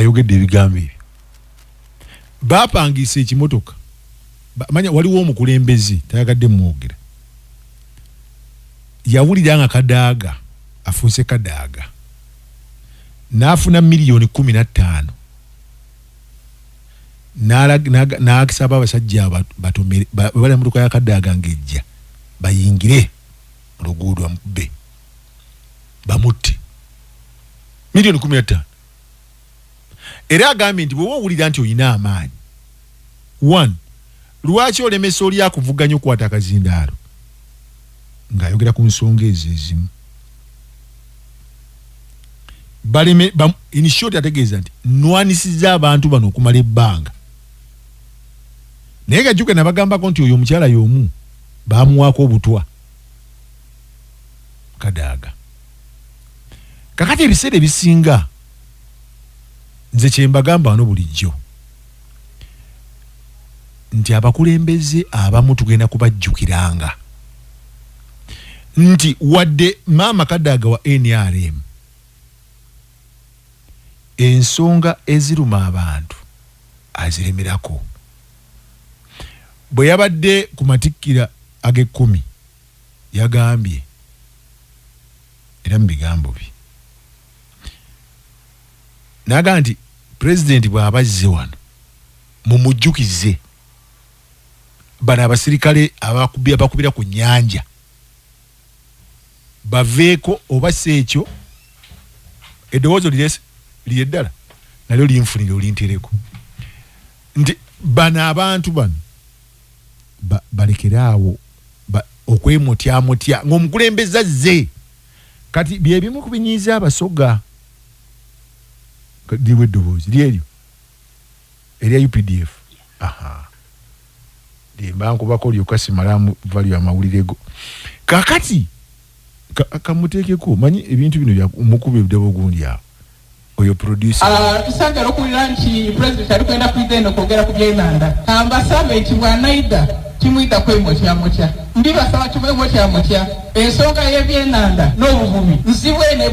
ng'ayogedde ebigambo ebyo. Baapangisa ekimotoka. Manya waliwo omukulembeze tayagadde mwogera. Yawulira nga Kadaga afuuse Kadaga. N'afuna miliyoni 15. N'akisaba abasajja batomere bali mu ya Kadaga ngejja bayingire mu luguudo amubbe bamutte miliyoni 15. Era agambye nti bwe wawulira nti oyina amaanyi, 1, lwaki olemesa oli akuvuganya okwata akazindaalo ng'ayogera ku nsonga ezo ezimu. In short ategeeza nti nwanisiza abantu bano okumala ebbanga. Naye gajjuke nabagambako nti oyo omukyala y'omu baamuwaako obutwa Kadaga. Kakati ebiseera ebisinga nze kye mbagamba wano bulijjo nti abakulembeze abamu tugenda kubajjukiranga nti wadde maama Kadaga wa NRM ensonga eziruma abantu aziremerako. Bwe yabadde ku matikkira age-10 yagambye era mu bigambo bye n'agamba nti pulezidenti bw'abazze wano mumujjukize bano abasirikale abakubira ku nnyanja baveeko oba si ekyo eddoboozo liri ddala nalyo linfunire olintereko nti bano abantu bano balekeraawo okwemotyamotya ng'omukulembeze azze. Kati bye bimu ku binyiiza abasoga liwe eddoboozi lyeryo erya UPDF. Limbankubako lyokasimalamu valyo amawulirego. Kakati kamuteekeko manyi ebintu bino bya mukuba ebidabo gundi awo oyo producer tusagala okulira nti president ali kwenda kwidenda okwogera ku byenanda ambasaba nti bwanaida timwita kwemotya ndibasaba kimwemotya ensonga y'ebyenanda n'obuvubi nzibwene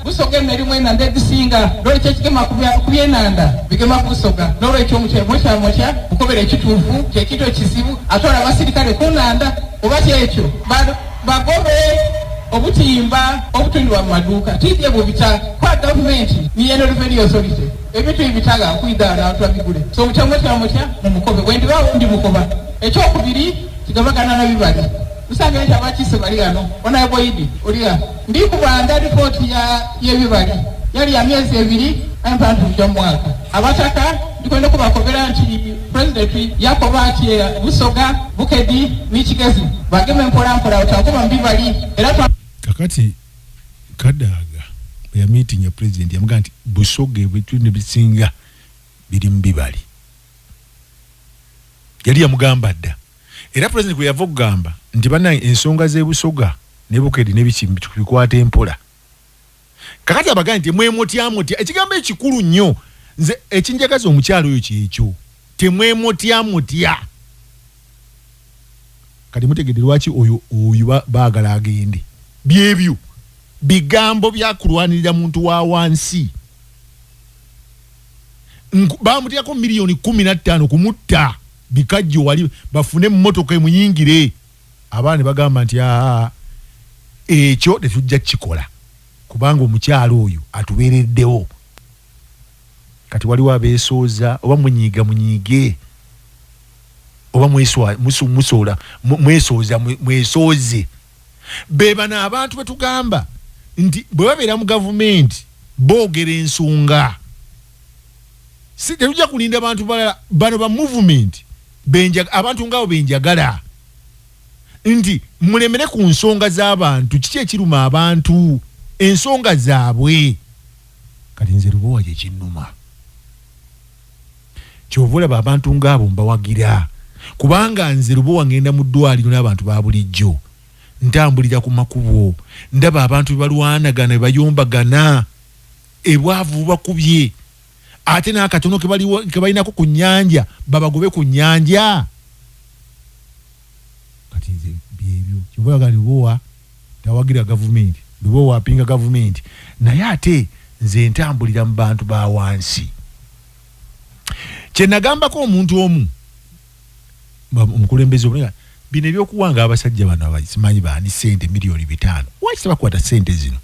busoga emirimu enanda ezisinga lwekyo ekigema ku byenanda bigema ku busoga n'olwekyo omutya okubera ekituufu kyekito kizibu atwala abasirikale ku nanda oba kyekyo bagobe obutimba obutundibwa mu maduuka tijje bubita kwa gavumenti niyeno revenue authority ebintu ebitaga kuidara abantu babigule so mutya mu mukobe wendi bawo ndi mukoba ekyokubiri kigabagana na bibali usanga nti abakise bali hano onaye boyidi oliya ndi kubanda report y'ebibali yali ya myezi 2 abantu bya mwaka abataka ndikwenda kubakobera nti president yakoba ati busoga bukedi n'ikigezi bageme mpola utakuba mbibali era kakati Kadaga ya meeting ya president yamuga nti busoge bwetu ne bisinga biri mbibali yali yamugamba dda era president kwe yava okugamba nti bana ensonga z'ebusoga ne bukedi n'ebikimbi tubikwata empola. Kakati abaga nti mwemotya ekigambo ekikulu nnyo nze ekinjagaza omukyalo oyo kyekyo temwemotya kati mutegedde lwaki oyo baagala agende byebyo bigambo byakulwanirira muntu wa wansi bamutyako miliyoni 15 kumutta bikajjo wali bafune mmotoka emuyingire abaana bagamba nti ekyo tetujja kikola kubanga omukyalo oyo atubeereddewo. Kati waliwo abeesooza oba munyige oba mwesooze bebana abantu betugamba nti bwe babeera mu gavumenti boogera ensonga si tetujja kulinda abantu balala bano ba movement abantu ngabo benjagala nti mulemere ku nsonga z'abantu kiki ekiruma abantu ensonga zaabwe. Kati nze LUBOWA gye kinnuma kyovulaba abantu ngabo mbawagira kubanga nze LUBOWA ngenda mu ddwaliro n'abantu ba bulijjo ntambulira ku makubo ndaba abantu balwanagana bayombagana ebwavu bakubye ate n'akatono ke balinako ku nnyanja babagobe ku nnyanja. Kati nze byebyo kyovulaga LUBOWA tawagira gavumenti LUBOWA apinga gavumenti naye ate nze ntambulira mu bantu ba wansi kye nagambako omuntu omu omukulembeze obulungi bino ebyokuwanga abasajja bano abasimanyi baani sente miliyoni 5 waki tebakwata sente zino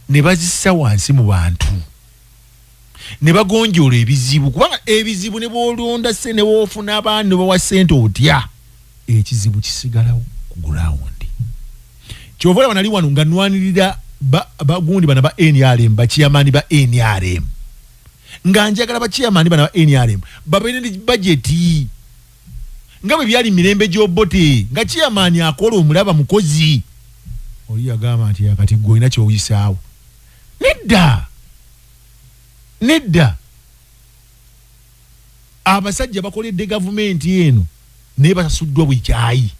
ne bazissa wansi mu bantu ne bagonjoola ebizibu kubanga ebizibu ne boolonda se ne boofuna abaani ne bawa sente otya ekizibu kisigalawo ku gulawundi kyova olaba nali wano nga nnwanirira bagundi bana ba NRM bakiyamaani ba NRM nga njagala bakiyamaani bana ba NRM babeere ne bajeti nga bwe byali mirembe gy'obote nga kiyamaani akola omulaba mukozi oli yagamba nti akati gwe olina kyoyisaawo nedda abasajja bakoledde gavumenti eno naye basasuddwa bwekyayi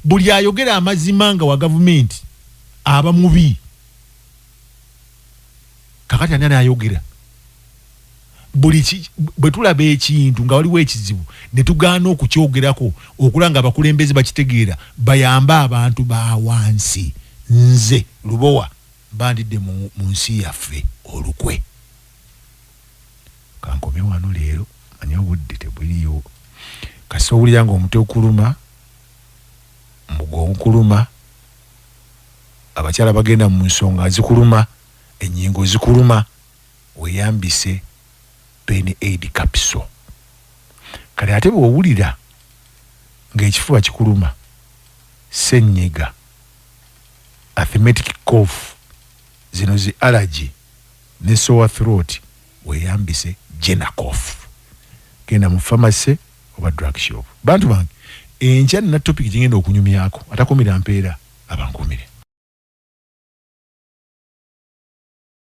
buli ayogera amazima nga wa gavumenti aba mubi kakati ani ayogera bwe tulaba ekintu nga waliwo ekizibu ne tugaana okukyogerako okulanga abakulembeze bakitegeera bayambe abantu ba wansi nze lubowa bandidde mu nsi yaffe olukwe kankome wano leero manye obudde tebuliyo kasi owulira nga omutwe okuluma mugongo kuluma abakyala bagenda mu nsonga zikuluma ennyingo zikuluma weeyambise pain aid capsule kale ate bw'owulira ng'ekifuba kikuluma ssenyiga asthmatic cough zino zi allergy ne sore throat weeyambise Genacof genda mu pharmacy oba drug shop bantu bange enkya nina topic gye ngenda okunyumyako atakumira mpeera abankumire